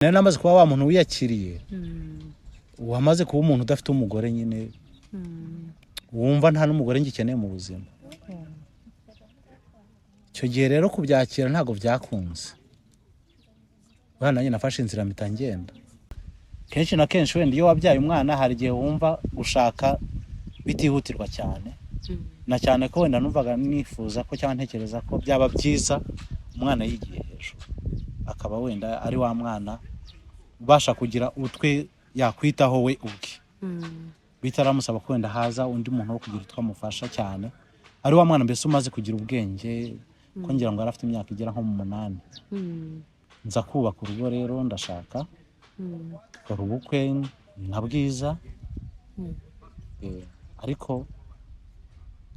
nari namaze kuba wa muntu wiyakiriye wamaze kuba umuntu udafite umugore nyine wumva nta n'umugore ngikeneye mu buzima. Cyo gihe rero kubyakira ntago byakunze. Bana nyine nafashe inzira mitangenda. Kenshi na kenshi wenda iyo wabyaye umwana hari gihe wumva gushaka bitihutirwa cyane. Na cyane ko wenda numvaga nifuza ko cyangwa ntekereza ko byaba byiza umwana yigiye hejuru. Akaba wenda ari wa mwana ubasha kugira utwe yakwitaho we ubwe. Bitaramusaba ko wenda haza undi muntu wo kugira utwamufasha cyane. Ari wa mwana mbese umaze kugira ubwenge ko ngira ngo arafite imyaka igera nko mu 8. Nza kubaka urugo rero ndashaka. Kora ubukwe na bwiza. Ariko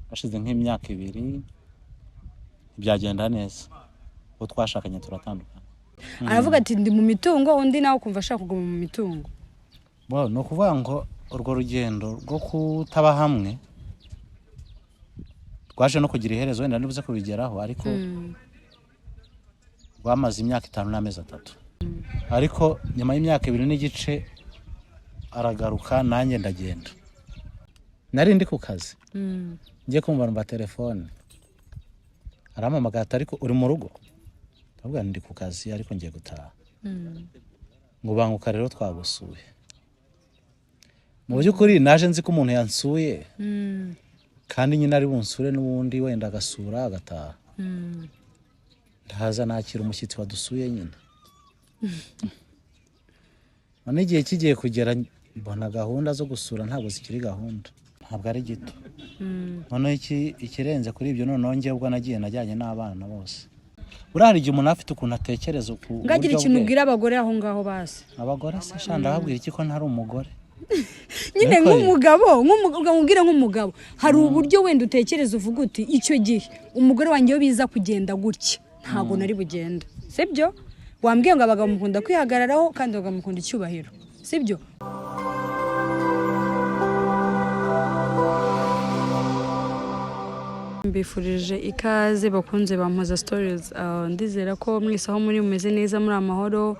hashize nk'imyaka 2 byagenda neza. Ko twashakanye turatandukana. Aravuga ati ndi mu mitungo undi nawe kumva ashaka kuguma mu mitungo. Bo no kuvuga ngo urwo rugendo rwo kutaba hamwe twaje no kugira iherezo wenda nibuze kubigeraho ariko bamaze imyaka 5 n'amezi 3. Ariko nyuma y'imyaka 2 n'igice aragaruka nanjye ndagenda. Nari ndi ku kazi. Ngiye kumva numva telefone. Arampamagara ariko uri mu rugo. Ndavuga ndi ku kazi ariko ngiye gutaha. Ngo banguka rero twagusuye. Mu byukuri naje nzi ko umuntu yansuye. Kandi nyine ari bunsure n'ubundi wenda agasura agataha. Ndahaza nakira umushyitsi wadusuye nyine. None igihe kigiye kugera mbona gahunda zo gusura ntabwo zikiri gahunda. Ntabwo ari gito. None ikirenze kuri ibyo none ngiye ubwo nagiye najyanye n'abana bose. Urari igihe umuntu afite ukuntu atekereza uko ngagira ikintu ubwira abagore aho ngaho basi. Abagore se shanda babwira iki ko ntari umugore. Nyine nk'umugabo nk'umugabo nk'umugabo hari uburyo wenda utekereza uvuga uti icyo gihe umugore wanjye yo biza kugenda gutya ntago nari bugenda. Sibyo? Wambwiye ngo abagabo mukunda kwihagararaho kandi bagamukunda icyubahiro. Sibyo? Mbifurije ikaze bakunze bampoza stories. Ndizera ko mwisaho muri mumeze neza muri amahoro.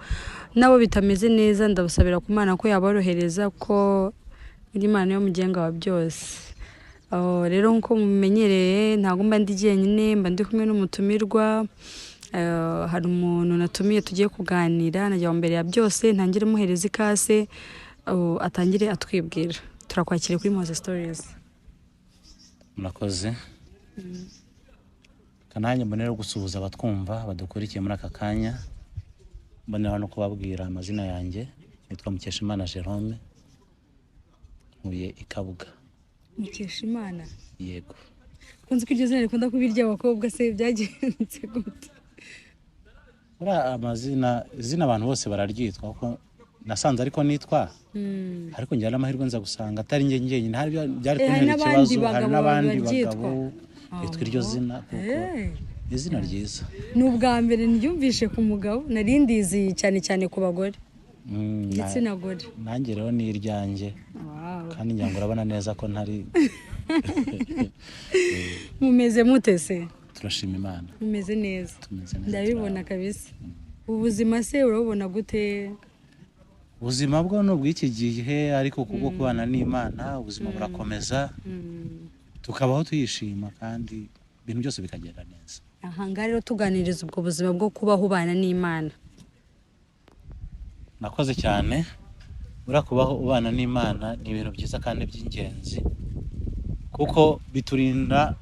Nabo bitameze neza ndabusabira ku Mana ko yaborohereza ko Imana yo mugenga wa byose. Rero nko mumenyereye ntago mba ndi jyenyine mba ndi kumwe n'umutumirwa. Hari umuntu natumiye tugiye kuganira najya mbere ya byose ntangire muhereza ikase atangire atwibwira. Turakwakira kuri Mpoza Stories. Murakoze. Kananye mbonera gusuhuza abatwumva badukurikiye muri aka kanya. Mbonera no kubabwira amazina yanjye nitwa Mukeshimana Jerome. Nkuye Ikabuga. Mukeshimana? Yego. Kunzi ko iryo zina rikunda kubirya abakobwa se byagenze gute? Amazina abantu bose bararyitwa kuko nasanze ariko nitwa. Ariko njyana amahirwe nza gusanga atari njye nyine hari byari kuntera ikibazo hari n'abandi bagabo bitwa iryo zina kuko izina ryiza. Nubwa mbere ndyumvishe ku mugabo narindizi cyane ku bagore. Igitsina gore. Nanjye rero ni iryanjye. Kandi njyango urabona neza ko ntari. Mumeze mute se? Turashima Imana. Mumeze neza. Ndabibona kabisa. Ubuzima se urabona gute? Ubuzima bwo no bw'iki gihe ariko kubwo kubana n'Imana ubuzima burakomeza. Tukabaho tuyishima kandi ibintu byose bikagenda neza. Aha rero tuganiriza ubwo buzima bwo kubaho ubana n'Imana. Nakoze cyane. Urakubaho ubana n'Imana ni ibintu byiza kandi by'ingenzi. Kuko biturinda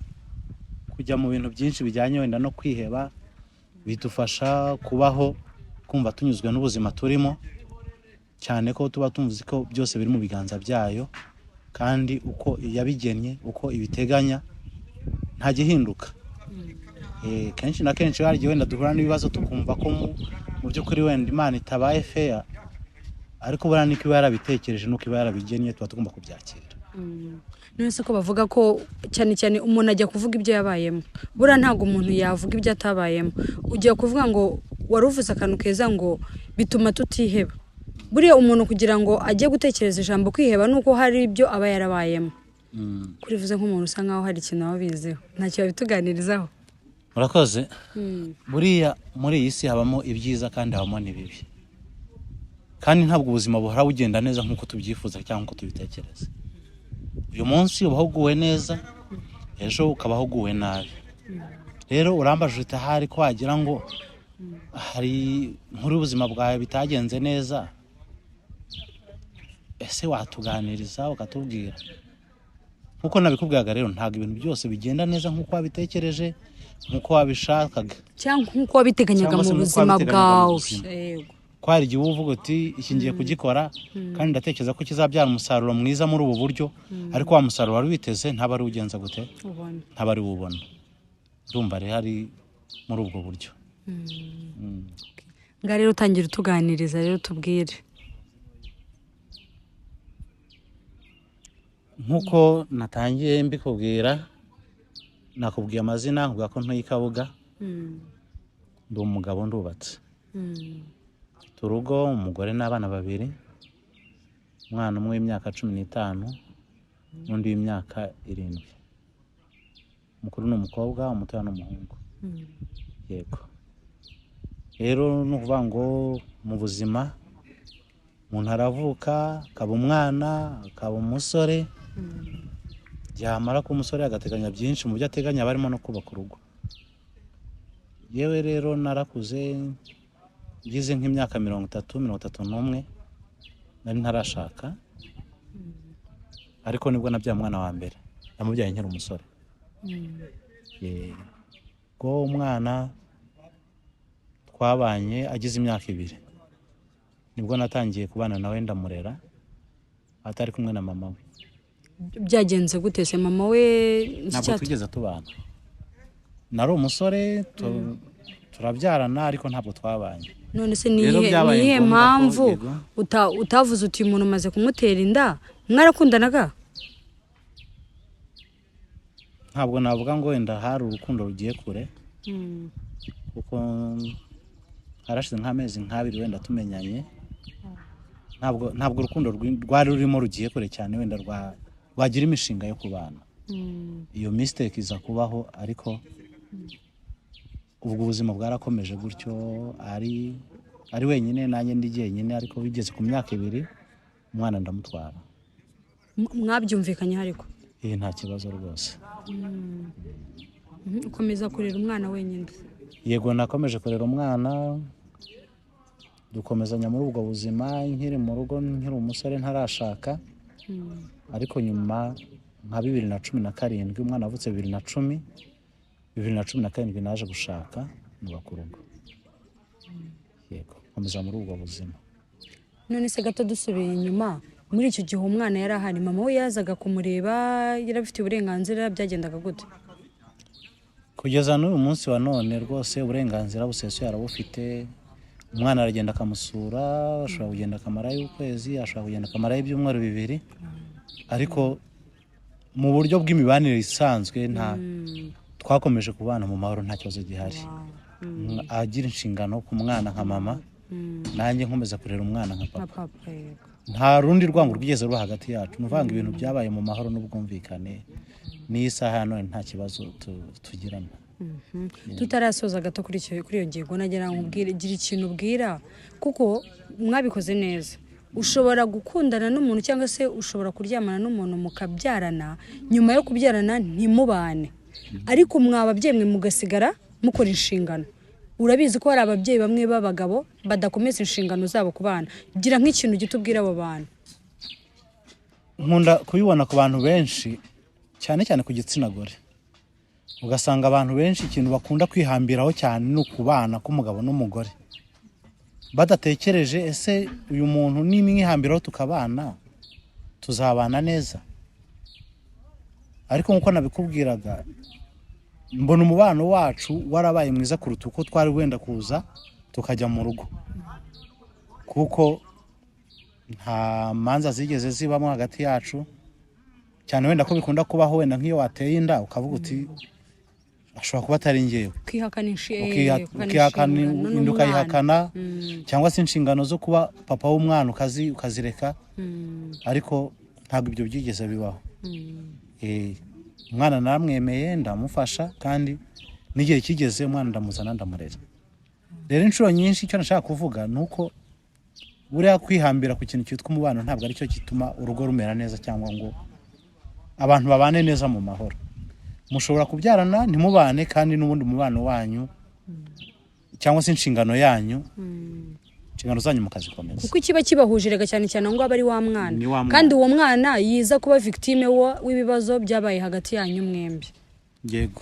kujya mu bintu byinshi bijyanye wenda no kwiheba. Bitufasha kubaho kumva tunyuzwe n'ubuzima turimo. Cyane ko tuba tumvuze ko byose biri mu biganza byayo kandi uko yabigennye uko ibiteganya nta gihinduka. Kenshi na kenshi hari wenda duhura n'ibibazo tukumva ko mu by'ukuri wenda Imana itabaye fair ariko bura niko yarabitekereje nuko yarabigennye tuba tugomba kubyakira. None se ko bavuga ko cyane umuntu ajya kuvuga ibyo yabayemo. Bura ntago umuntu yavuga ibyo atabayemo. Ugiye kuvuga ngo waruvuze akantu keza ngo bituma tutiheba. Buriya umuntu kugira ngo ajye gutekereza ijambo kwiheba nuko hari ibyo aba yarabayemo. Kurivuze nk'umuntu usa nkaho hari ikintu wabizeho. Ntacyo bituganirizaho. Murakoze. Buriya muri iyi si habamo ibyiza kandi habamo n'ibibi. kandi ntabwo ubuzima buhora bugenda neza nk'uko tubyifuza cyangwa nk'uko tubitekereza. Uyu munsi ubaho uguwe neza, ejo ukabaho uguwe nabi. Rero urambaje uti ahari ko wagira ngo hari nkuru ubuzima bwawe bitagenze neza, ese watuganiriza ukatubwira. Nkuko nabikubwiraga rero ntabwo ibintu byose bigenda neza nkuko wabitekereje, nkuko wabishakaga cyangwa nkuko wabiteganyaga mu buzima bwawe. Yego. Kwari igihe uvuga uti iki ngiye kugikora kandi ndatekereza ko kizabyara umusaruro mwiza muri ubu buryo, ariko wa musaruro wari witeze ntaba ari ugenza gute, ntaba ari ubona. Ndumva rero ari muri ubwo buryo. Nga rero utangira utuganiriza rero tubwire. Nkuko natangiye mbikubwira, nakubwiye amazina nkubwira ko ntuye Kabuga. Ndi umugabo ndubatse. Turugo umugore n'abana babiri, umwana umwe w'imyaka 15 n'undi w'imyaka 7. Mukuru ni umukobwa, umutoya n'umuhungu. Yego. Rero nuvuga ngo mu buzima umuntu aravuka, akaba umwana, akaba umusore, yamara ku musore agateganya byinshi mu byo ateganya barimo no kubaka urugo. Yewe rero narakuze ngize nk'imyaka 31 nari ntarashaka, ariko nibwo nabyaye umwana wa mbere, namubyaye nkiri umusore. Ko umwana twabanye agize imyaka 2, nibwo natangiye kubana nawe ndamurera atari kumwe na mama we. Byagenze gute se mama we? Ntabwo tugeze tubana. Nari umusore turabyarana ariko ntabwo twabanye. None se nihe mpamvu utavuze uti umuntu umaze kumutera inda mwarakundanaga? Ntabwo navuga ngo wenda hari urukundo rugiye kure, kuko harashize nk'amezi nk'abiri wenda tumenyanye. Ntabwo urukundo rwari rurimo rugiye kure cyane wenda rwagira imishinga yo kubana. Iyo mistake iza kubaho, ariko ubwo ubuzima bwarakomeje gutyo, ari wenyine nanjye ndi jyenyine, ariko bigeze ku myaka 2 umwana ndamutwara. Mwabyumvikanye ariko? Nta kibazo rwose. Ukomeza kurera umwana wenyine? Yego, nakomeje kurera umwana, dukomezanya muri ubwo buzima nkiri mu rugo, nkiri umusore ntarashaka. Ariko nyuma nka 2017 umwana avutse 2017 naje gushaka nubaka urugo. Yego, nkomeza muri ubwo buzima. None se gato dusubiye inyuma, muri icyo gihe umwana yari ahari, mama we yazaga kumureba, yarafite uburenganzira, byagendaga gute? Kugeza n'uyu munsi wa none rwose uburenganzira busesuye arabufite. Umwana aragenda akamusura, ashobora kugenda akamarayo ukwezi, ashobora kugenda akamarayo ibyumweru 2, ariko mu buryo bw'imibanire isanzwe twakomeje kubana mu mahoro, nta kibazo gihari. Agira inshingano ku mwana nka mama, nanjye nkomeza kurera umwana nka papa. Nta rundi rwango rwigeze ruba hagati yacu. Nuvanga ibintu byabaye mu mahoro n'ubwumvikane. Ni isaha ya none nta kibazo tugirana. Tutarasoza gato kuri iyo ngingo, nagira nkubwire, gira ikintu ubwira, kuko mwabikoze neza. Ushobora gukundana n'umuntu cyangwa se ushobora kuryamana n'umuntu mukabyarana, nyuma yo kubyarana ntimubane, ariko mwababyeyi mwe mugasigara mukora inshingano. Urabizi ko hari ababyeyi bamwe b'abagabo badakomeza inshingano zabo ku bana. Gira nk'ikintu gitubwira abo bantu. Nkunda kubibona ku bantu benshi, cyane cyane ku gitsina gore. Ugasanga abantu benshi ikintu bakunda kwihambiraho cyane no kubana k'umugabo n'umugore, badatekereje ese uyu muntu nimwihambiraho tukabana tuzabana neza. Ariko nkuko nabikubwiraga, mbona umubano wacu warabaye mwiza kuruta uko twari wenda kuza tukajya mu rugo, kuko nta manza zigeze zibamo hagati yacu, cyane wenda ko bikunda kubaho wenda nk'iyo wateye inda ukavuga uti ashobora kuba atari ngewe, ukihakana cyangwa se inshingano zo kuba papa w'umwana ukazireka. Ariko ntabwo ibyo byigeze bibaho. Umwana naramwemeye, ndamufasha, kandi n'igihe kigeze umwana ndamuzana ndamurera. Rero inshuro nyinshi icyo nashaka kuvuga nuko buriya kwihambira ku kintu cyitwa umubano ntabwo aricyo gituma urugo rumera neza cyangwa ngo abantu babane neza mu mahoro. Mushobora kubyarana ntimubane kandi n'ubundi umubano wanyu cyangwa se inshingano yanyu inshingano zanyu mukazikomeza. Kuko ikiba kibahujiraga cyane cyane ngo aba ari wa mwana kandi uwo mwana yiza kuba victime w'ibibazo byabaye hagati yanyu mwembi. Yego.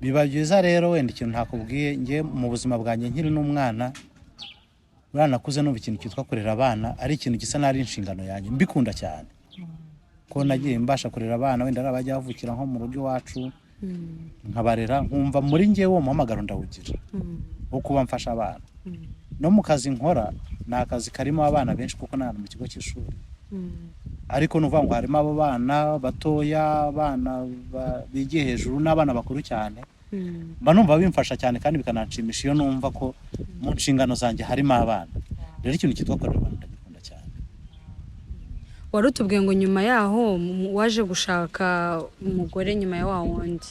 Biba byiza rero wenda ikintu ntakubwiye nge mu buzima bwanjye nkiri n'umwana uranakuze numva ikintu cyitwa kurera abana ari ikintu gisa n'ari inshingano yanjye mbikunda cyane ko nagiye mbasha kurera abana wenda ari abajya bavukira nko mu rugo iwacu nkabarera nkumva muri ngewe uwo muhamagaro ndawugira wo kuba mfasha abana. No mu kazi nkora ni akazi karimo abana benshi kuko nari mu kigo cy'ishuri ariko nuvuga ngo harimo abo bana batoya abana bigiye hejuru n'abana bakuru cyane mba numva bimfasha cyane kandi bikananshimisha iyo numva ko mu nshingano zanjye harimo abana. Rero ikintu cyitwa kurera abana ndagikunda cyane. Wari utubwiye ngo nyuma yaho waje gushaka umugore nyuma ya wa wundi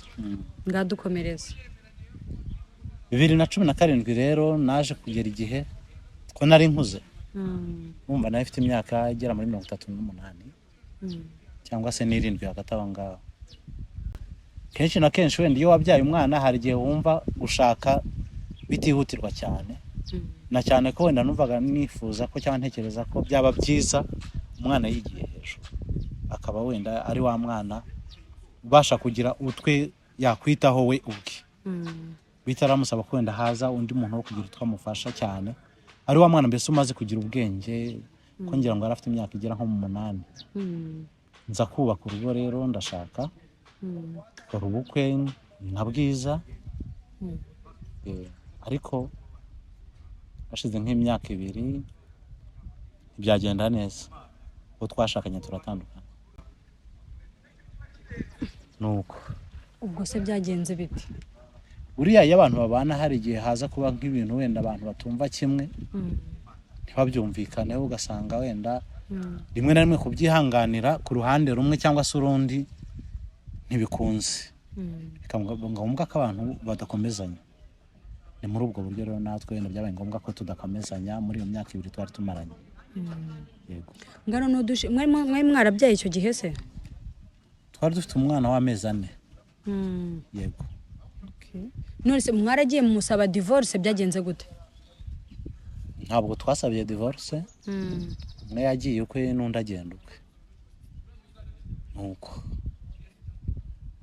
ngadukomereza 2017 rero naje kugera igihe ko nari nkuze umva nawe ifite imyaka igera muri 38 cyangwa se 7 hagati aho ngaho. Kenshi na kenshi wenda iyo wabyaye umwana hari igihe wumva gushaka bitihutirwa cyane na cyane ko wenda numvaga nifuza ko cyangwa ntekereza ko byaba byiza umwana yigiye hejuru akaba wenda ari wa mwana ubasha kugira utwe yakwitaho we ubwe bitaramusaba ko wenda haza undi muntu wo kugira utwamufasha cyane ari wa mwana mbese umaze kugira ubwenge ko ngira ngo arafite imyaka igera nko mu 8 nza kubaka urugo rero ndashaka dukora ubukwe nka bwiza ariko hashize nk'imyaka 2 byagenda neza uko twashakanye turatandukana. Nuko ubwo se byagenze bite? Uriya iyo abantu babana hari igihe haza kuba nk'ibintu wenda abantu batumva kimwe ntibabyumvikaneho ugasanga wenda rimwe na rimwe kubyihanganira ku ruhande rumwe cyangwa se urundi ntibikunze bikaba ngombwa ko abantu badakomezanya. Ni muri ubwo buryo rero natwe wenda byabaye ngombwa ko tudakomezanya muri iyo myaka 2 twari tumaranye. Yego. Ngano nodushe mwari mwarabyaye icyo gihe se? Twari dufite umwana w'amezi 4. Yego. None se mwaragiye musaba divorce byagenze gute? Ntabwo twasabiye divorce. Umwe yagiye ukwe n'undi agenda ukwe. Nuko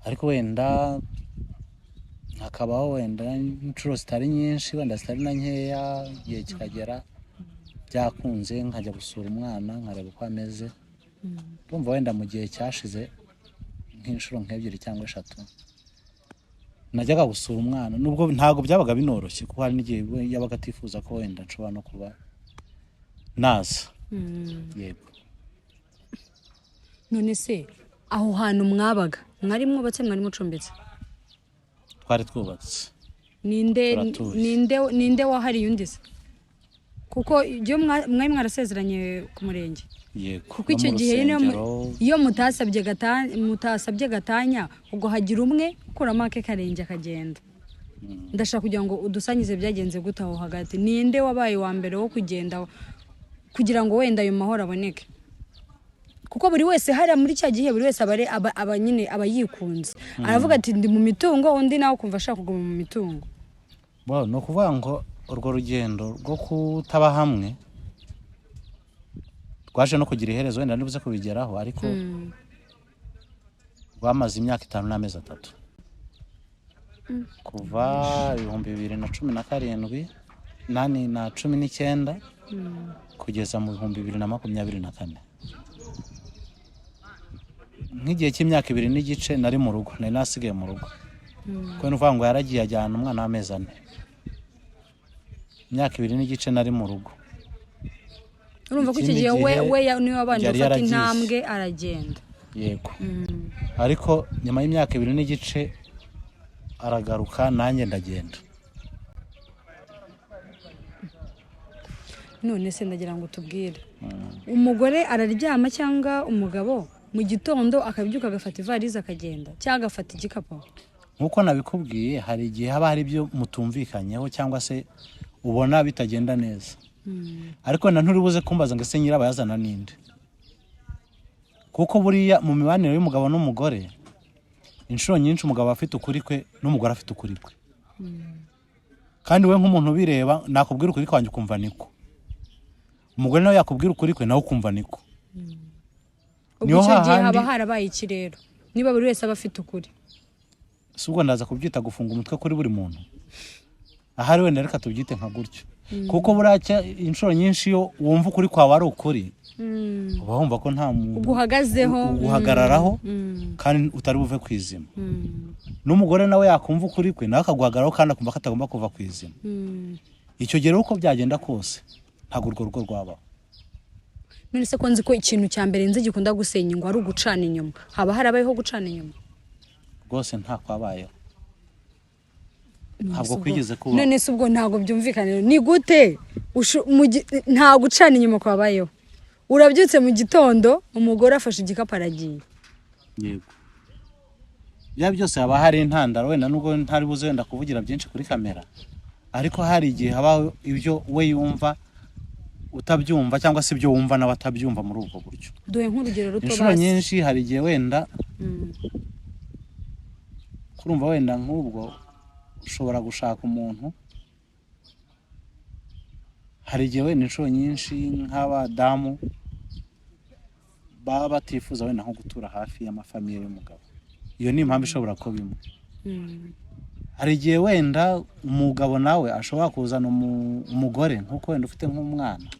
ariko wenda hakabaho wenda inshuro zitari nyinshi wenda zitari na nkeya igihe kikagera byakunze nkajya gusura umwana nkareba uko ameze. Ndumva wenda mu gihe cyashize nk'inshuro nk'ebyiri cyangwa 3 najyaga gusura umwana nubwo ntago byabaga binoroshye kuko hari n'igihe yabaga atifuza ko wenda nshobora no kuba naza. Yego. None se aho hantu mwabaga mwari mwubatse mwari mucumbitse? Twari twubatse. Ninde wahariye undi se? Kuko iyo mwari mwarasezeranye ku murenge. Yego. Kuko icyo gihe iyo mutasabye gatanya ubwo hagira umwe kuramo ake karenge akagenda. Ndashaka kugira ngo udusanyize byagenze gute aho hagati. Ninde wabaye wa mbere wo kugenda kugira ngo wenda ayo mahoro aboneke? Kuko buri wese hari muri cya gihe buri wese aba nyine abayikunze. Aravuga ati ndi mu mitungo undi nawe kumva ashaka kuguma mu mitungo. Wow, no kuvuga ngo urwo rugendo rwo kutaba hamwe twaje no kugira iherezo wenda nibuze kubigeraho ariko rwamaze imyaka 5 n'amezi 3 kuva 2017 nani na 19 kugeza mu 2024 nk'igihe cy'imyaka 2 n'igice nari mu rugo nari nasigaye mu rugo ko nuvuga ngo yaragiye ajyana umwana w'amezi 4 imyaka 2 n'igice nari mu rugo. Urumva ko iki gihe we niwe wabanje gufata intambwe aragenda. Yego. Ariko nyuma y'imyaka 2 n'igice aragaruka nanjye ndagenda. None se ndagira ngo tubwire umugore araryama cyangwa umugabo mu gitondo akabyuka agafata ivarize akagenda cyangwa agafata igikapu? Nkuko nabikubwiye hari igihe haba hari ibyo mutumvikanyeho cyangwa se ubona bitagenda neza ariko na nturi buze kumbaza ngo ese nyirabayazana ninde, kuko buriya mu mibanire y'umugabo n'umugore inshuro nyinshi umugabo afite ukuri kwe n'umugore afite ukuri kwe, kandi we nk'umuntu ubireba nakubwira ukuri kwanjye ukumva niko, umugore nawe yakubwira ukuri kwe nawe ukumva niko. ubwo icyo gihe haba harabaye iki rero niba buri wese aba afite ukuri? si ubwo ndaza kubyita gufunga umutwe kuri buri muntu, ahari wenda reka tubyite nka gutyo, kuko buracya inshuro nyinshi iyo wumva ukuri kwawe ari ukuri uba wumva ko nta muntu uguhagazeho uhagararaho kandi utari buve ku izima. N'umugore nawe yakumva ukuri kwe nawe akaguhagararaho kandi akumva ko atagomba kuva ku izima. Icyo gihe uko byagenda kose ntabwo urwo rugo rwabaho. none se ko nzi ko ikintu cya mbere nzi gikunda gusenya ngo ari ugucana inyuma, haba harabayeho gucana inyuma? Rwose nta kwabayeho, ntabwo kwigeze kuba. none se ubwo ntabwo byumvikana, ni gute nta gucana inyuma kwabayeho? Urabyutse mu gitondo umugore afashe igikapu aragiye. Yego, bya byose haba hari intandaro, wenda nubwo ntari buze wenda kuvugira byinshi kuri kamera, ariko hari igihe haba ibyo we yumva utabyumva cyangwa se ibyo wumva nawe atabyumva muri ubwo buryo. Duhe nk'urugero ruto basi. Inshuro nyinshi hari igihe wenda kurumva wenda nk'ubwo ushobora gushaka umuntu, hari igihe wenda inshuro nyinshi nk'abadamu baba batifuza wenda nko gutura hafi y'amafamiye y'umugabo, iyo ni impamvu ishobora kuba imwe. Hari igihe wenda umugabo nawe ashobora kuzana umugore nk'uko wenda ufite nk'umwana,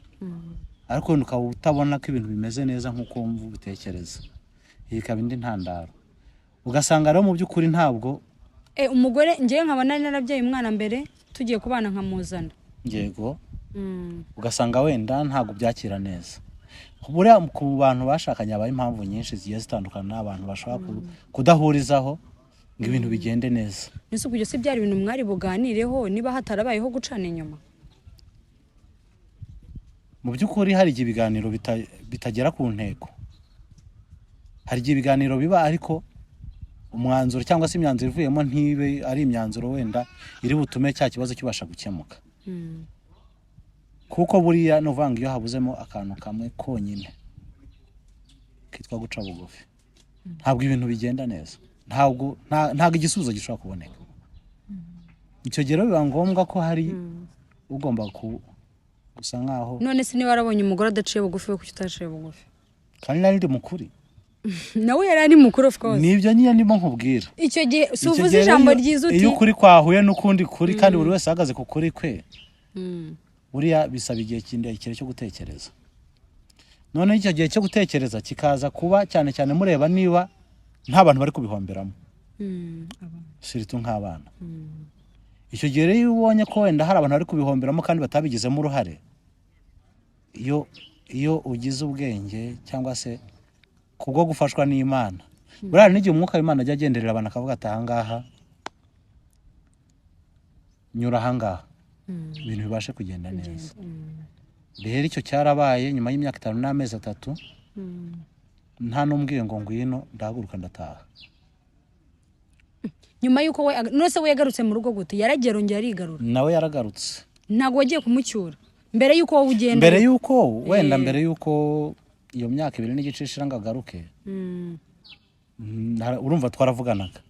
ariko wenda ukaba utabona ko ibintu bimeze neza nk'uko wumva ubitekereza, iyi ikaba indi ntandaro. Ugasanga rero mu by'ukuri ntabwo umugore ngewe nkaba nari narabyaye umwana mbere tugiye kubana nkamuzana. Yego, ugasanga wenda ntabwo byakira neza. Buriya ku bantu bashakanye habaye impamvu nyinshi zigiye zitandukana, n'abantu bashobora kudahurizaho ngo ibintu bigende neza. Nese kujya se byari ibintu mwari buganireho niba hatarabayeho gucana inyuma? Mu by'ukuri hari igihe ibiganiro bitagera ku ntego, hari igihe ibiganiro biba ariko umwanzuro cyangwa se imyanzuro ivuyemo ntibe ari imyanzuro wenda iri butume cya kibazo kibasha gukemuka. Kuko buriya novanga iyo habuzemo akantu kamwe konyine kitwa guca bugufi, ntabwo ibintu bigenda neza, ntabwo igisubizo gishobora kuboneka. Icyo gihe biba ngombwa ko hari ugomba gusa nkaho. None se niba warabonye umugore adaciye bugufi we kuki utaciye bugufi? Kandi nari ndi mukuri. Nawe yari ari mukuru of course. Nibyo nyine ndimo nkubwira. Icyo gihe suvuze ijambo ryiza uti iyo ukuri kwahuye n'ukundi kuri kandi buri wese ahagaze ku kuri kwe. Buriya bisaba igihe kirekire cyo gutekereza. None icyo gihe cyo gutekereza kikaza kuba cyane cyane mureba niba nta bantu bari kubihomberamo. Siritu nk'abana. Icyo gihe rero ubonye ko wenda hari abantu bari kubihomberamo kandi batabigizemo uruhare, iyo ugize ubwenge cyangwa se kubwo gufashwa n'Imana, buriya n'igihe umwuka w'Imana ajya agenderera abantu akavuga ati ahangaha nyura ahangaha ibintu bibashe kugenda neza. Rero icyo cyarabaye nyuma y'imyaka 5 n'amezi 3, nta n'umbwiye ngo ngwino ndahaguruka ndataha. Nyuma yuko we nose we yagarutse mu rugo gute? Yaragerongera arigarura? Nawe yaragarutse. Ntago wagiye kumucyura mbere yuko wowe ugenda? Mbere yuko wenda mbere yuko iyo myaka 2 n'igice ishiranga garuke. Urumva twaravuganaga.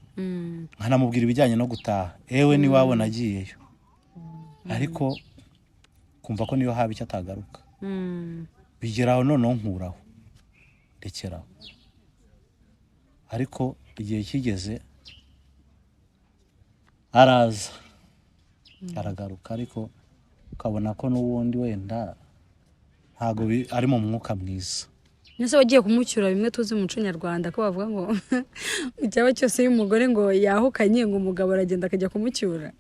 Nkanamubwira ibijyanye no gutaha. Ewe ni wabo nagiyeyo. Ariko kumva ko niyo haba icyo atagaruka. Bigeraho none nkuraho. Rekeraho. Ariko igihe kigeze araza aragaruka, ariko ukabona ko n'ubundi wenda ntago ari mu mwuka mwiza. Nese wagiye kumucyura bimwe tuzi mu muco nyarwanda ko bavuga ngo icyaba cyose y'umugore ngo yahukanye ngo umugabo aragenda akajya kumucyura.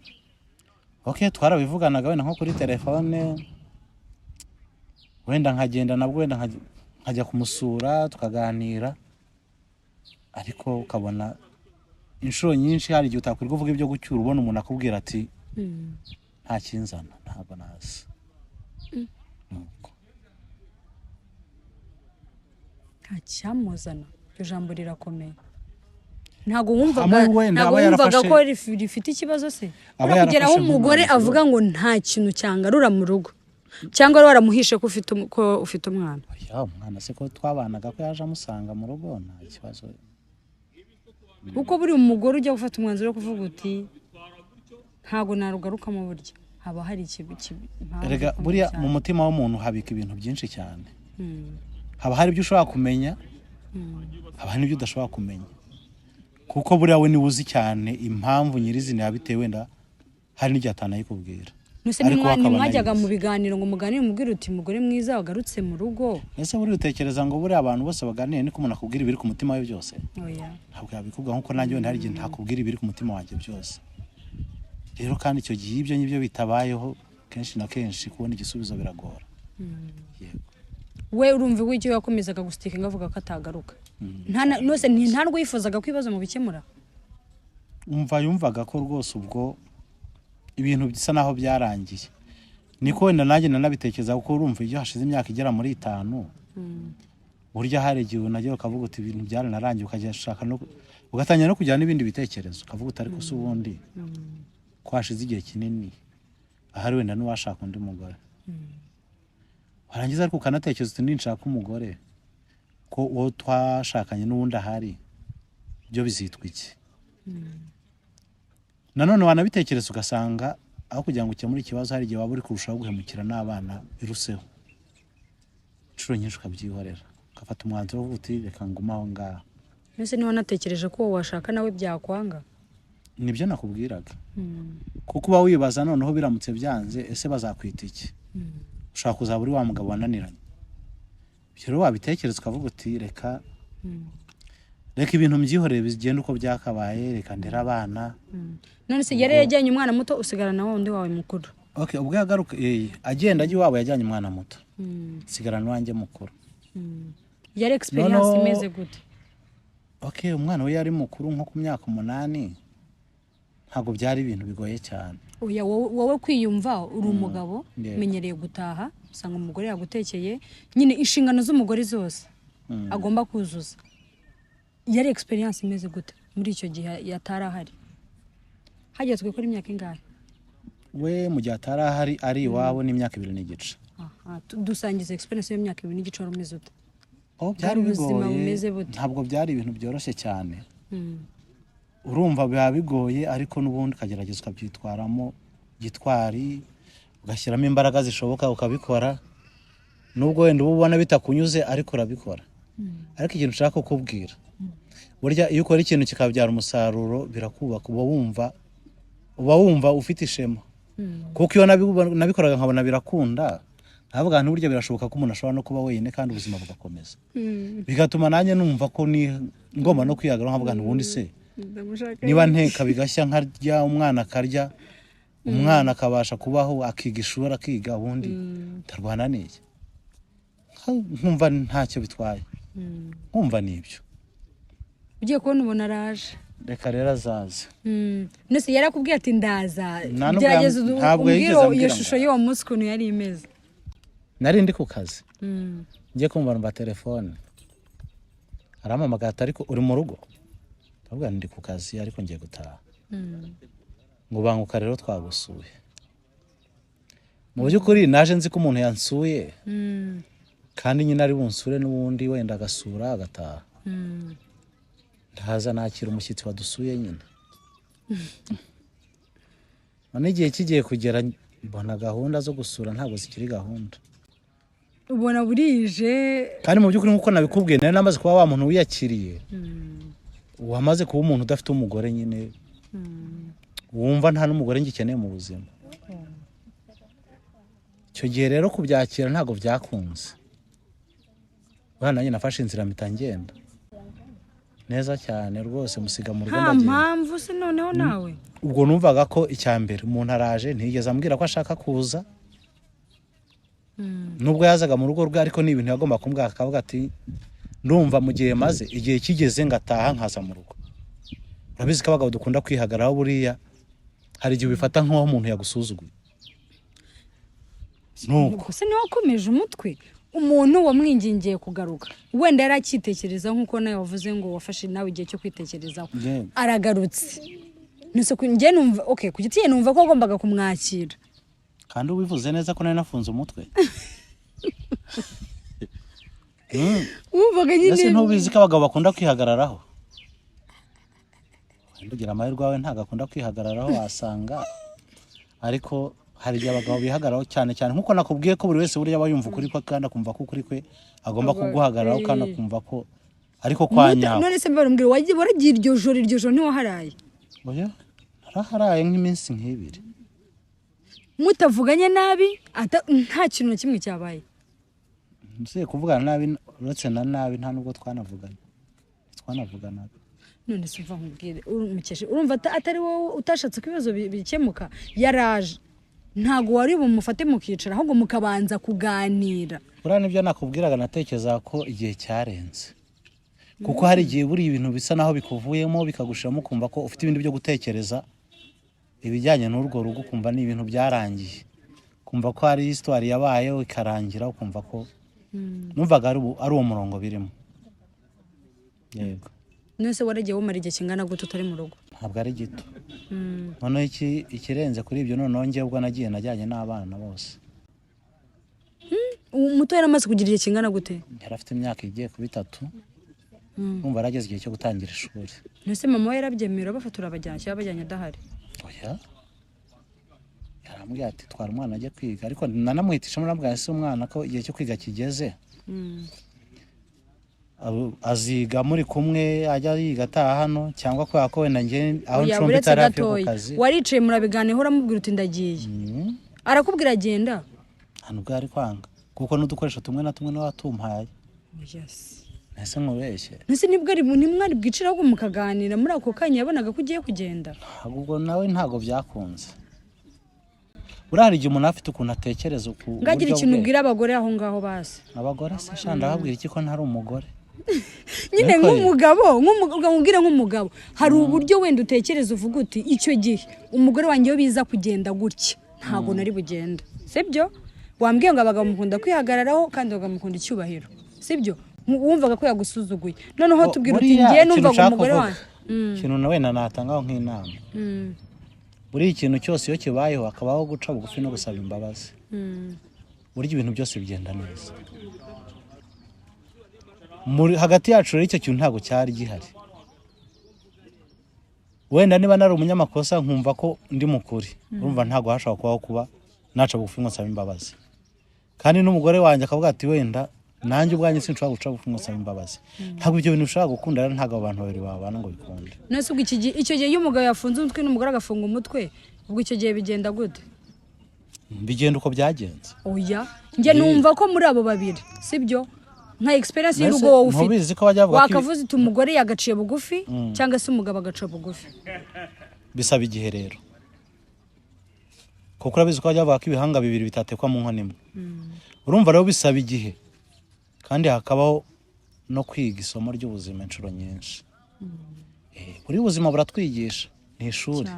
Okay, twarabivuganaga wenda nko kuri telefone, wenda nkagenda nabwo wenda nkajya kumusura tukaganira, ariko ukabona inshuro nyinshi hari igihe utakwirwa uvuga ibyo gucyura ubona umuntu akubwira ati nta kinzana ntabwo nazi. Nta cyamuzana, iryo jambo rirakomeye. Ntago wumvaga ko rifite ikibazo se? Kugira aho umugore avuga ngo nta kintu cyangarura mu rugo, cyangwa wari waramuhishe ko ufite umwana? Ya umwana se ko twabanaga ko yaje amusanga mu rugo nta kibazo. Uko buri umugore ujya gufata umwanzuro wo kuvuga uti ntago narugaruka mu buryo haba hari ikintu erega buriya mu mutima w'umuntu habika ibintu byinshi cyane. Haba hari ibyo ushobora kumenya, haba hari n'ibyo udashobora kumenya, kuko buriya we niwe uzi cyane impamvu nyirizina yabitewe, wenda hari n'igihe atanayikubwira. Nuse nimwajyaga mu biganiro ngo muganire umubwire uti mugore mwiza wagarutse mu rugo? Ese buri utekereza ngo buri abantu bose baganire niko umuntu akubwira ibiri ku mutima we byose? Oya, ntabwo yabikubwira, nkuko nanjye wenda hari igihe ntakubwira ibiri ku mutima wanjye byose. Rero kandi icyo gihe ibyo n'ibyo bitabayeho kenshi na kenshi kubona igisubizo biragora. Yego. We urumva w'icyo yakomezaga gustika ngavuga ko atagaruka? Nose ntarwo yifuzaga kwibaza mu bikemura? Yumvaga ko rwose ubwo ibintu bisa naho byarangiye. Niko wenda nanjye nanabitekereza kuko urumva iyo hashize imyaka igera muri 5 burya hari igihe nagiye ukavuga uti ibintu byaranarangiye, ukajya shaka no ugatangira no kujyana n'ibindi bitekerezo ukavuga utari ko ubundi kwashize igihe kinini ahari wenda n'uwashaka undi mugore. Warangiza ariko ukanatekereza uti ninshaka umugore ko uwo twashakanye n'uwundi ahari byo bizitwa iki? Nanone wanabitekereza ugasanga aho kugira ngo ukemure ikibazo hari igihe waba uri kurushaho guhemukira n'abana biruseho. Inshuro nyinshi ukabyihorera ugafata umwanzuro wo uti reka nguma aho ngaho. Nese niba natekereje ko washaka nawe byakwanga? Nibyo nakubwiraga. Kuko uba wibaza noneho biramutse byanze ese bazakwita iki? Ushaka kuzaba uri wa mugabo wananiranye. Rero wabitekereza ukavuga uti reka ibintu mbyihoreye bigenda uko byakabaye, reka ndera abana. None se yari yajyanye umwana muto usigarana wundi wawe mukuru? Okay, ubwo yagaruka agenda ajye iwabo yajyanye umwana muto. Sigarana wanjye mukuru. Yari experience imeze gute? Okay, umwana we yari mukuru nko ku myaka 8. Ntago byari ibintu bigoye cyane. Oya, wowe kwiyumva uri umugabo menyereye gutaha, usanga umugore yagutekeye, nyine inshingano z'umugore zose agomba kuzuza. Yari experience imeze gute muri icyo gihe yatarahari? Hagiye twikora imyaka ingahe? We mu gihe atarahari ari iwabo n'imyaka 2 n'igice. Dusangiza experience y'imyaka 2 n'igice rumeze ute? Byari bigoye, ntabwo byari ibintu byoroshye cyane. Urumva biba bigoye ariko n'ubundi kagerageza ukabyitwaramo gitwari, ugashyiramo imbaraga zishoboka ukabikora. Nubwo wenda ubona bitakunyuze ariko urabikora. Ariko ikintu ushaka kukubwira, burya iyo ukora ikintu kikabyara umusaruro birakubaka, uba wumva ufite ishema. Kuko iyo nabikoraga nkabona birakunda, ntabwo abantu burya birashoboka ko umuntu ashobora no kuba wenyine kandi ubuzima bugakomeza. Bigatuma nanjye numva ko ni ngomba no kwihagarara nkavuga ubundi se niba nteka bigashya nkarya, umwana akarya, umwana akabasha kubaho akiga ishuri akiga, ubundi ndarwana n'iki? Nkumva ntacyo bitwaye. Nkumva nibyo. Ugiye kubona ubona araje. Reka rero azaze. Nese yarakubwiye ati ndaza. Gerageza umbwira iyo shusho y'uwo munsi ukuntu yari imeze. Nari ndi ku kazi. Ngiye kumva numva telefone. Aramamagara ariko uri mu rugo? Ndavuga ndi ku kazi ariko ngiye gutaha. Ngo banguka rero twagusuye. Mu by'ukuri naje nzi ko umuntu yansuye. Kandi nyine ari bunsure n'ubundi wenda agasura agataha. Ndahaza nakira umushyitsi wadusuye nyine. None igihe kigiye kugera mbona gahunda zo gusura ntabwo zikiri gahunda. Ubona burije. Kandi mu by'ukuri nkuko nabikubwiye nari namaze kuba wa muntu wiyakiriye. Wamaze kuba umuntu udafite umugore nyine. Wumva nta n'umugore ngikeneye mu buzima. Icyo gihe rero kubyakira ntabwo byakunze. Bana nyine nafashe inzira mpita ngenda. Neza cyane rwose musiga mu rugo ndagenda. Mpamvu se noneho nawe? Ubwo numvaga ko icyambere umuntu araje ntigeze ambwira ko ashaka kuza. Nubwo yazaga mu rugo rwe ariko ni ibintu yagomba kumbwira akavuga ati ndumva mu gihe maze igihe kigeze ngataha nkaza mu rugo. Urabizi ko abagabo dukunda kwihagararaho buriya hari igihe bifata nk'aho umuntu yagusuzuguye. Nuko se niwe wakomeje umutwe umuntu wamwingingiye kugaruka, wenda yarakitekereza nkuko nawe wavuze ngo wafashe nawe igihe cyo kwitekerezaho. Aragarutse. Nuse njye numva ku giti numva ko agombaga kumwakira. kandi ubivuze neza ko nari nafunze umutwe. wumvaga nyine ese ntubizi ko abagabo bakunda kwihagararaho? Ndugira amahirwe wawe ntago akunda kwihagararaho wasanga, ariko hari igihe abagabo bihagararaho cyane cyane nkuko nakubwiye ko buri wese burya aba yumva ukuri kwe kandi akumva ko ukuri kwe agomba kuguhagararaho kandi akumva ko ariko kwa nyawe. none se barambwira waragiye iryo joro ntiwaharaye? Oya, naraharaye nk'iminsi nk'ibiri. Mutavuganye nabi nta kintu na kimwe cyabaye? Nsiye kuvugana nabi uretse na nabi nta nubwo twanavugana. None se uva nkubwire urumukeshe urumva atari wowe utashatse ko ibibazo bikemuka, yaraje ntago wari bumufate mukicara ahubwo mukabanza kuganira. Buriya nibyo nakubwiraga, natekereza ko igihe cyarenze, kuko hari igihe buri ibintu bisa naho bikuvuyemo bikagushiramo kumva ko ufite ibindi byo gutekereza ibijyanye n'urwo rugo, kumva ni ibintu byarangiye, kumva ko hari histoire yabayeho ikarangira, ukumva ko numvaga ari uwo murongo birimo. Yego. Nese waragiye wumara igihe kingana gute utari mu rugo? Ntabwo ari gito. None ikirenze kuri ibyo none ngewe ubwo nagiye najyanye n'abana bose. Umuto yaramaze kugira igihe kingana gute? Yari afite imyaka igiye kuba 3. Umva arageze igihe cyo gutangira ishuri. Nese mama we yarabyemera bafatura abajyanye adahari? Oya. Yarambwiye ati twara umwana ajye kwiga, ariko nanamuhitisha murambwira se umwana ko igihe cyo kwiga kigeze. Aziga muri kumwe ajya yiga ataha hano, cyangwa ko yako wenda nge aho ncumbi tarafi ku kazi. Waricaye murabiganiye uramubwira uti ndagiye? Arakubwira agenda? Hano bwari kwanga kuko n'udukoresho tumwe na tumwe n'watumpaye. Yes. Nese nkubeshye. Nese nimwari bwicira ahubwo mukaganira muri ako kanya yabonaga ko ugiye kugenda? Ahubwo nawe ntago byakunze. Urari igihe umuntu afite ukuntu atekereza uku. Ngagira ikintu ubwira abagore aho ngaho base. Abagore se shanda babwira iki ko ntari umugore? Nyine nk'umugabo ubwira nk'umugabo hari uburyo wenda utekereza uvuga uti icyo gihe umugore wanjye yo biza kugenda gutya ntago nari bugenda, sibyo? Wambwiye ngo abagabo mukunda kwihagararaho kandi bagamukunda icyubahiro, sibyo? Wumvaga ko yagusuzuguye, noneho tubwira uti ngiye numvaga umugore wanjye ikintu nawe natangaho nk'inama. Buri ikintu cyose iyo kibayeho akabaho guca bugufi no gusaba imbabazi. Buri ibintu byose bigenda neza. Muri hagati yacu rero icyo kintu ntago cyari gihari. Wenda niba nari umunyamakosa nkumva ko ndi mukuri, urumva ntago hashobora kuba naca bugufi ngo nsaba imbabazi. Kandi n'umugore wanjye akavuga ati wenda nanjye ubwanjye sinshobora guca bugufi ngo nsaba imbabazi. Ntago ibyo bintu ushaka gukunda rero ntago abantu babiri babana ngo bikunde. Nese ubwo icyo gihe iyo umugabo yafunze umutwe n'umugore agafunga umutwe, ubwo icyo gihe bigenda gute? Bigenda uko byagenze. Oya, nge numva ko muri abo babiri, sibyo? Nka experience y'urugo wowe ufite. Wakavuze uti umugore yagaciye bugufi cyangwa se umugabo agaca bugufi. Bisaba igihe rero. Kuko urabizi ko bavuga ko ibihanga bibiri bitatekwa mu nkono imwe. Urumva rero bisaba igihe. Kandi hakabaho no kwiga isomo ry'ubuzima inshuro nyinshi. Buri buzima buratwigisha ni ishuri.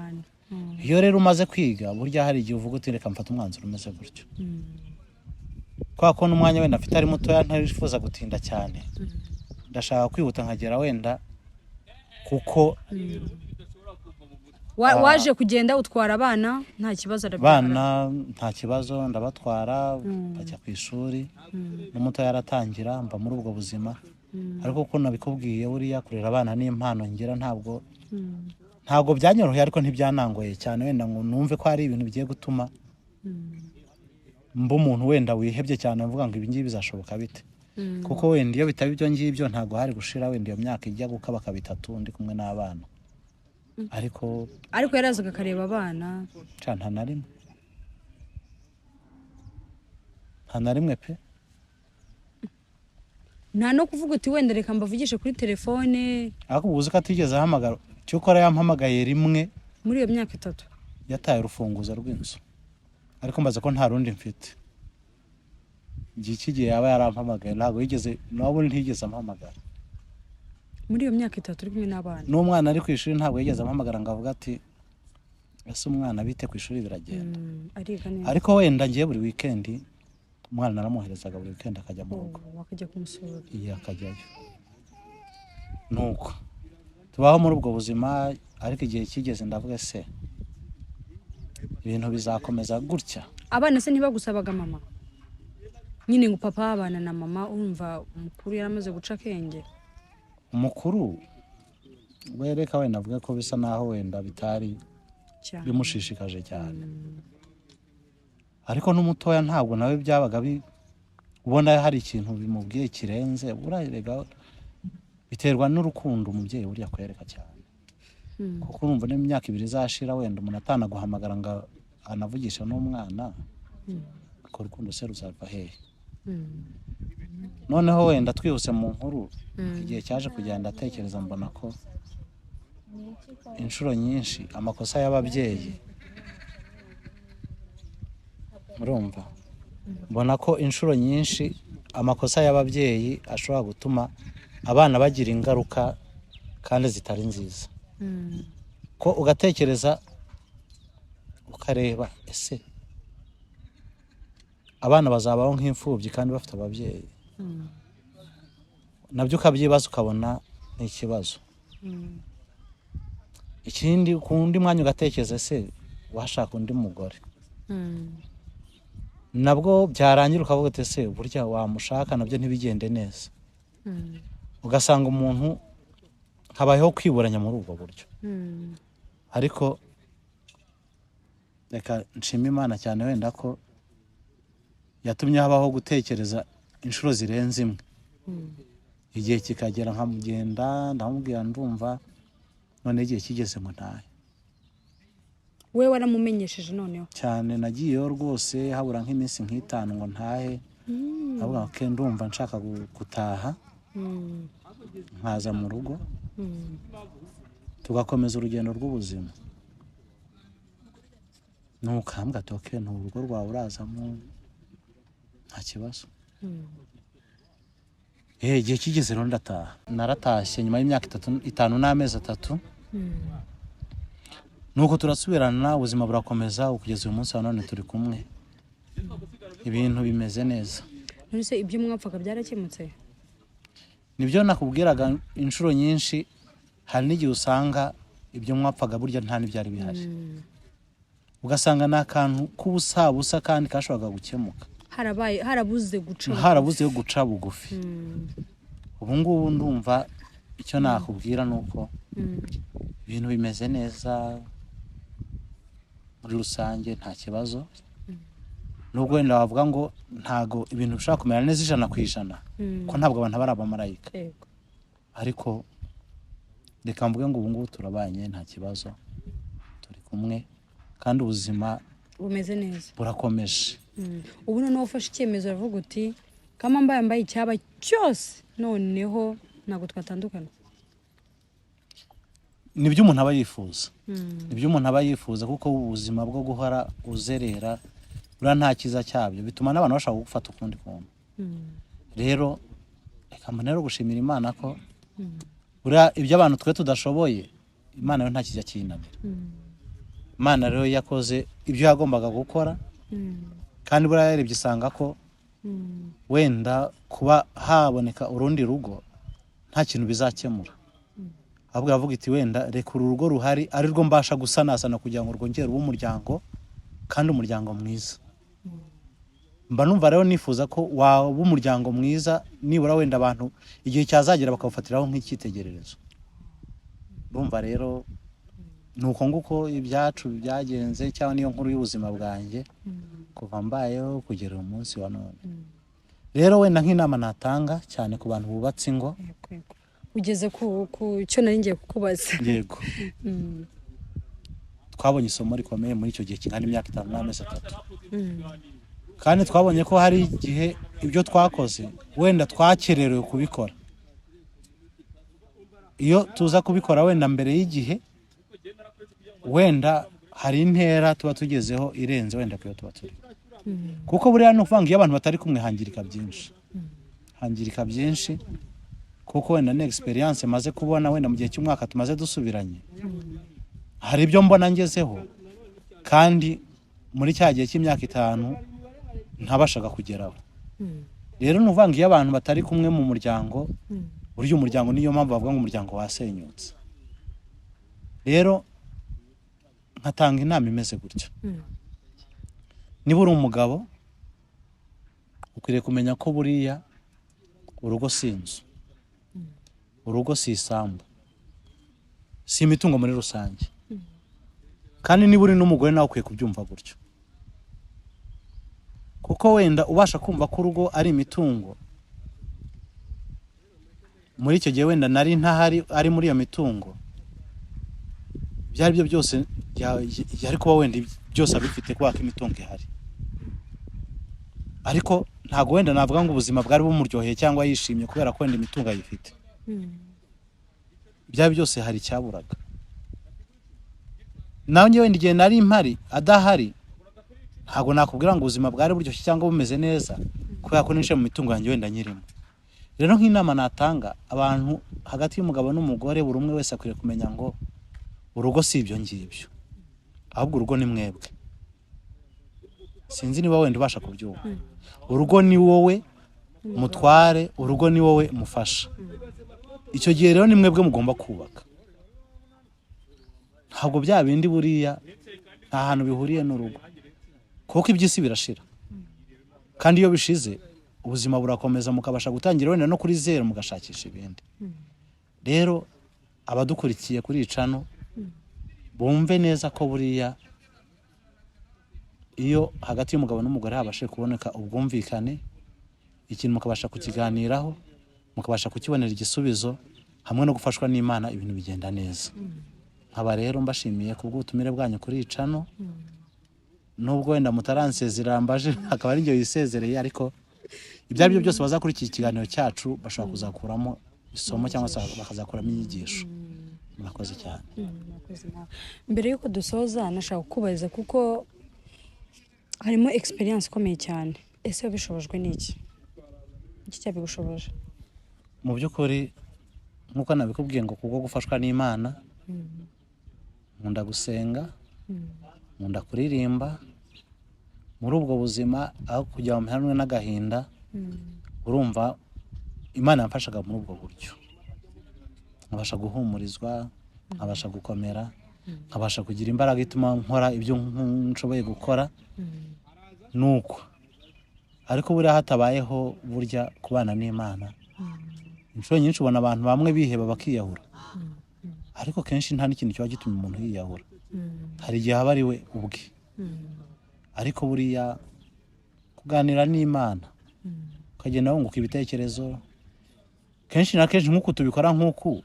Iyo rero umaze kwiga burya hari igihe uvuga uti reka mfata umwanzuro umeze gutyo. Kwa ko n'umwanya wenda afite ari muto ntarifuza gutinda cyane. Ndashaka kwihuta nkagera wenda kuko waje kugenda utwara abana nta kibazo arabyara. Bana nta kibazo ndabatwara bajya ku ishuri. N'umuto yaratangira mba muri ubwo buzima. Ariko ko nabikubwiye buriya kurera abana n'impano ngira ntago byanyoroheye, ariko ntibyanangoye cyane wenda ngo numve ko hari ibintu bigiye gutuma mba umuntu wenda wihebye cyane mvuga ngo ibi ngibi bizashoboka bite. Kuko wenda iyo bitaba ibyo ngibyo ntago hari gushira wenda iyo myaka ijya gukaba 3 ndi kumwe n'abana. Ariko yarazaga kareba abana nta na rimwe pe. Nta no kuvuga uti wenda reka mbavugishe kuri telefone. Ariko ubuze ko atigeze ahamagara, cyokora yampamagaye rimwe muri iyo myaka 3. Yataye urufunguzo rw'inzu, ariko mbaza ko nta rundi mfite. Iki gihe yaba yarampamagaye ntago yigeze nabo ntigeze ampamagara. Muri iyo myaka 3 uri kumwe n'abana. N'umwana ari ku ishuri ntago yigeze ampamagara ngo avuga ati ese umwana bite ku ishuri biragenda. Ariko wenda ngiye buri weekend umwana naramuherezaga buri weekend akajya mu rugo. Wakajya kumusura. Iya akajyayo. Nuko tubaho muri ubwo buzima, ariko igihe kigeze ndavuga se ibintu bizakomeza gutya abana se ntibagusabaga mama nyine ngo papa abana na mama urumva umukuru yaramaze guca akenge umukuru wereka wenda avuga ko bisa naho wenda bitari bimushishikaje cyane ariko n'umutoya ntabwo nawe byabaga ubona hari ikintu bimubwiye kirenze urarega biterwa n'urukundo umubyeyi burya kwereka cyane kuko urumva n'imyaka 2 izashira wenda umuntu atanaguhamagara ngo anavugisha n'umwana ko urukundo se ruzava hehe noneho wenda twihuse mu nkuru igihe cyaje kugenda atekereza mbona ko inshuro nyinshi amakosa y'ababyeyi murumva mbona ko inshuro nyinshi amakosa y'ababyeyi ashobora gutuma abana bagira ingaruka kandi zitari nziza ko ugatekereza ukareba ese abana bazabaho nk'imfubyi kandi bafite ababyeyi nabyo ukabyibaza ukabona ni ikibazo ikindi kundi mwanya ugatekereza se washaka undi mugore nabwo byarangira ukavuga ati se burya wamushaka nabyo ntibigende neza ugasanga umuntu habayeho kwiburanya muri ubwo buryo ariko reka nshima Imana cyane wenda ko yatumye habaho gutekereza inshuro zirenze imwe igihe kikagera nkamugenda ndamubwira ndumva none igihe kigeze mu ntahe we waramumenyesheje noneho cyane nagiyeyo rwose habura nk'iminsi nk'itanu ngo ntahe avuga ko ndumva nshaka gutaha nkaza mu rugo tugakomeza urugendo rw'ubuzima nukambwa toke n'urugo rwawe urazamo nta kibazo igihe kigeze rero ndataha naratashye nyuma y'imyaka 5 n'amezi 3 nuko turasubirana ubuzima burakomeza ukugeza uyu munsi none turi kumwe ibintu bimeze neza none se ibyo mwapfaga byarakemutse nibyo nakubwiraga inshuro nyinshi hari n'igihe usanga ibyo mwapfaga burya nta n'ibyari bihari ugasanga n'akantu k'ubusabusa kandi kashoboraga gukemuka harabuze guca bugufi ubu ngubu ndumva icyo nakubwira nuko ibintu bimeze neza muri rusange nta kibazo nubwo wenda wavuga ngo ntago ibintu bishaka kumera neza 100% ko ntabwo abantu bari abamarayika ariko reka mvuge ngo ubu ngubu turabanye nta kibazo turi kumwe kandi ubuzima bumeze neza burakomeje ubu noneho ufashe icyemezo uravuga uti kama mbaye icyaba cyose noneho ntabwo twatandukana nibyo umuntu aba yifuza nibyo umuntu aba yifuza kuko ubuzima bwo guhora uzerera bura nta kiza cyabyo bituma n'abantu bashaka gufata ukundi kuntu rero reka mbonera gushimira Imana ko bura ibyo abantu twe tudashoboye Imana yo nta kijya kinanira Imana rero yakoze ibyo yagombaga gukora kandi bura yarebye isanga ko wenda kuba haboneka urundi rugo nta kintu bizakemura ahubwo yavuga iti wenda reka urugo ruhari ari rwo mbasha gusanasana kugira ngo rwongere umuryango kandi umuryango mwiza mba numva rero nifuza ko waba umuryango mwiza nibura wenda abantu igihe cyazagera bakawufatiraho nk'icyitegererezo urumva rero nuko nguko ibyacu byagenze cyangwa niyo nkuru y'ubuzima bwanjye kuva mbayeho kugera umunsi wa none rero wenda nk'inama natanga cyane ku bantu bubatse ingo ugeze ku cyo nari ngiye kukubaza yego twabonye isomo rikomeye muri icyo gihe kingana imyaka 5 n'amezi 3 kandi twabonye ko hari igihe ibyo twakoze wenda twakererewe kubikora iyo tuza kubikora wenda mbere y'igihe wenda hari intera tuba tugezeho irenze wenda kuyo tuba turi kuko buriya no kuvanga iyo abantu batari kumwe hangirika byinshi kuko wenda ne experience maze kubona wenda mu gihe cy'umwaka tumaze dusubiranye hari ibyo mbona ngezeho kandi muri cya gihe cy'imyaka 5 ntabashaga kugeraho rero nuvanga iyo abantu batari kumwe mu muryango buryo umuryango niyo mpamvu bavuga ngo umuryango wasenyutse rero nkatanga inama imeze gutyo niba uri umugabo ukwiriye kumenya ko buriya urugo si inzu, urugo si isambu, si imitungo muri rusange. Kandi niba uri n'umugore nawe ukwiye kubyumva gutyo, kuko wenda ubasha kumva ko urugo ari imitungo, muri icyo gihe wenda nari ntahari ari muri iyo mitungo, byari byo byose yari kuba wenda byose abifite kubera ko imitungo ihari. Ariko ntabwo wenda navuga ngo ubuzima bwari bumuryoheye cyangwa yishimye kubera ko wenda imitungo ayifite. Byari byose hari icyaburaga. Nawe wenda igihe nari impari adahari, ntabwo nakubwira ngo ubuzima bwari buryoshye cyangwa bumeze neza kubera ko nishe mu mitungo yanjye wenda nyirimo. Rero nk'inama natanga abantu hagati y'umugabo n'umugore, buri umwe wese akwiriye kumenya ngo urugo si ibyo ngibyo, ahubwo urugo ni mwebwe. Sinzi niba wenda ubasha kubyumva. Urugo ni wowe mutware, urugo ni wowe mufasha. Icyo gihe rero ni mwebwe mugomba kubaka. Ntabwo bya bindi buriya nta hantu bihuriye n'urugo, kuko iby'isi birashira, kandi iyo bishize ubuzima burakomeza, mukabasha gutangira wenda no kuri zero mugashakisha ibindi. Rero abadukurikiye kuri icano bumve neza ko buriya iyo hagati y'umugabo n'umugore habashe kuboneka ubwumvikane, ikintu mukabasha kukiganiraho, mukabasha kukibonera igisubizo, hamwe no gufashwa n'Imana, ibintu bigenda neza. Nkaba rero mbashimiye kubw'ubutumire bwanyu kuri icano, nubwo wenda mutaransezerera mbaje akaba ari njye yisezereye, ariko ibyo ari byo byose bazakurikira ikiganiro cyacu bashobora kuzakuramo isomo cyangwa se bakazakuramo inyigisho. Murakoze cyane. Mbere yuko dusoza nashaka kukubaza, kuko harimo experience ikomeye cyane, ese wabishobojwe n'iki? Iki cyabigushoboje? Mu by'ukuri nk'uko nabikubwiye ngo kubwo gufashwa n'Imana, nkunda gusenga, nkunda kuririmba. Muri ubwo buzima aho kujya mu hamwe n'agahinda, urumva Imana yamfashaga muri ubwo buryo. Nkabasha guhumurizwa, nkabasha gukomera, nkabasha kugira imbaraga ituma nkora ibyo nshoboye gukora. Nuko ariko buriya hatabayeho burya kubana n'Imana, inshuro nyinshi ubona abantu bamwe biheba bakiyahura, ariko kenshi nta n'ikintu kiba gituma umuntu yiyahura. Hari igihe aba ari we ubwe. Ariko buriya kuganira n'Imana, ukagenda wunguka ibitekerezo, kenshi na kenshi nk'uko tubikora nk'uku,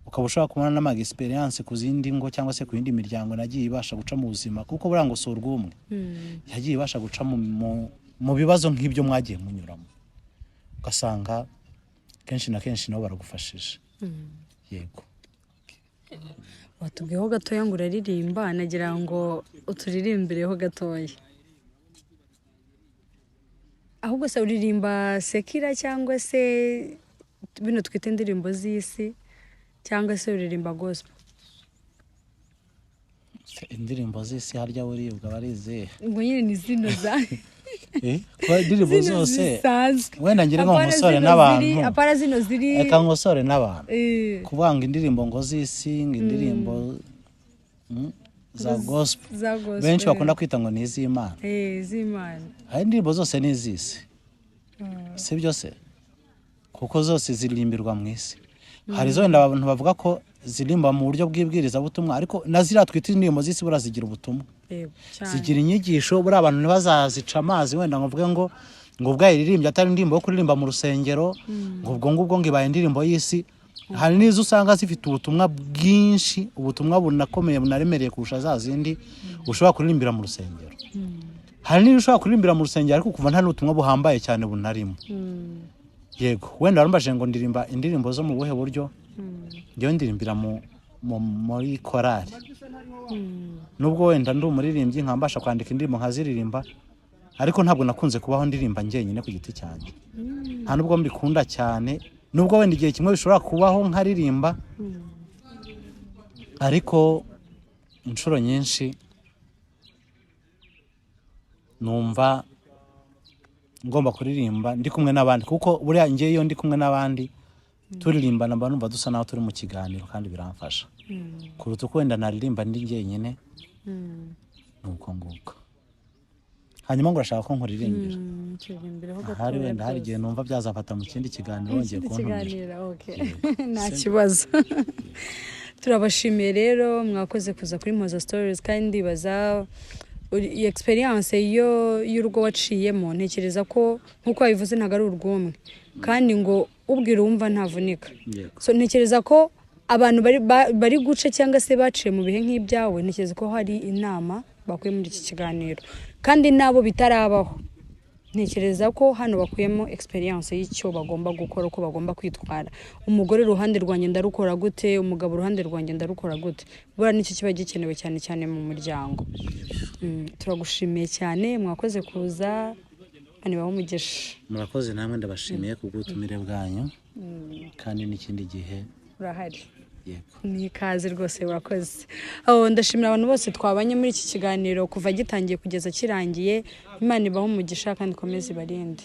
ukaba ushobora kubona n'ama experience ku zindi ngo cyangwa se ku yindi miryango nagiye ibasha guca mu buzima, kuko buriya ngo so urw'umwe yagiye ibasha guca mu bibazo nk'ibyo mwagiye munyuramo, ugasanga kenshi na kenshi nabo baragufashije. Yego. Watubwiyeho gatoya ngo uraririmba, nagira ngo uturirimbireho gatoya. Ahubwo se uririmba sekira cyangwa se bino twite indirimbo z'isi, cyangwa se uririmba gospel? Indirimbo z'isi harya buribwa barize. Ngo nyine ni zino za kwa indirimbo zose wenda ngire ngo musore n'abantu, apara zino ziri eka ngosore n'abantu kubanga indirimbo ngo z'isi, indirimbo za gospel benshi bakunda kwita ngo ni iz'Imana. Z'Imana. Hari indirimbo zose ni iz'isi, si byose, kuko zose zirimbirwa mu isi. Hari zo wenda abantu bavuga ko zirimba mu buryo bw'ibwiriza butumwa, ariko nazira twita indirimbo z'isi burazigira ubutumwa, zigira inyigisho. Buri abantu ntibazazica amazi wenda ngo mvuge ngo ubwayiririmbye atari indirimbo yo kuririmba mu rusengero, ngo ubwo ngubwo ngo ibaye indirimbo y'isi. Hari n'izo usanga zifite ubutumwa bwinshi, ubutumwa bunakomeye bunaremereye kurusha za zindi ushobora kuririmbira mu rusengero. Hari n'izo ushobora kuririmbira mu rusengero ariko kuva nta n'ubutumwa buhambaye cyane bunarimo. Yego, wenda warumbaje ngo ndirimba indirimbo zo mu buhe buryo? Ngiye ndirimbira muri korali. Nubwo wenda ndi umuririmbyi nkambasha kwandika indirimbo nkaziririmba, ariko ntabwo nakunze kubaho ndirimba njyenyine ku giti cyanjye. Nta nubwo mbikunda cyane, nubwo wenda igihe kimwe bishobora kubaho nkaririmba, ariko inshuro nyinshi numva ngomba kuririmba ndi kumwe n'abandi, kuko buriya ngiye iyo ndi kumwe n'abandi turirimba namba numva dusa naho turi mu kiganiro kandi biramfasha kuruta uko wenda naririmba ndi njyenyine. Nuko nguko hanyuma ngo urashaka ko nkuririmbira nkuririmbira ho hari wenda hari igihe numva byazafata mu kindi kiganiro wongeye kuntumira nta kibazo turabashimiye rero mwakoze kuza kuri Mpoza Stories kandi baza iyi experience y'urugo waciyemo ntekereza ko nkuko wabivuze ntago ari urwumwe kandi ngo ubwira wumva ntavunika so ntekereza ko abantu bari guce cyangwa se baciye mu bihe nk'ibyawe ntekereza ko hari inama bakuye muri iki kiganiro kandi nabo bitarabaho ntekereza ko hano bakuyemo experience y'icyo bagomba gukora uko bagomba kwitwara umugore ruhande rwanjye ndarukora gute umugabo ruhande rwanjye ndarukora gute bura nicyo kiba gikenewe cyane cyane mu muryango turagushimiye cyane mwakoze kuza ani baho umugisha murakoze namwe ndabashimiye kubw'ubutumire bwanyu kandi n'ikindi gihe urahari ni ikaze rwose wakoze ndashimira abantu bose twabanye muri iki kiganiro kuva gitangiye kugeza kirangiye Imana ibaho umugisha kandi ikomeze ibarinde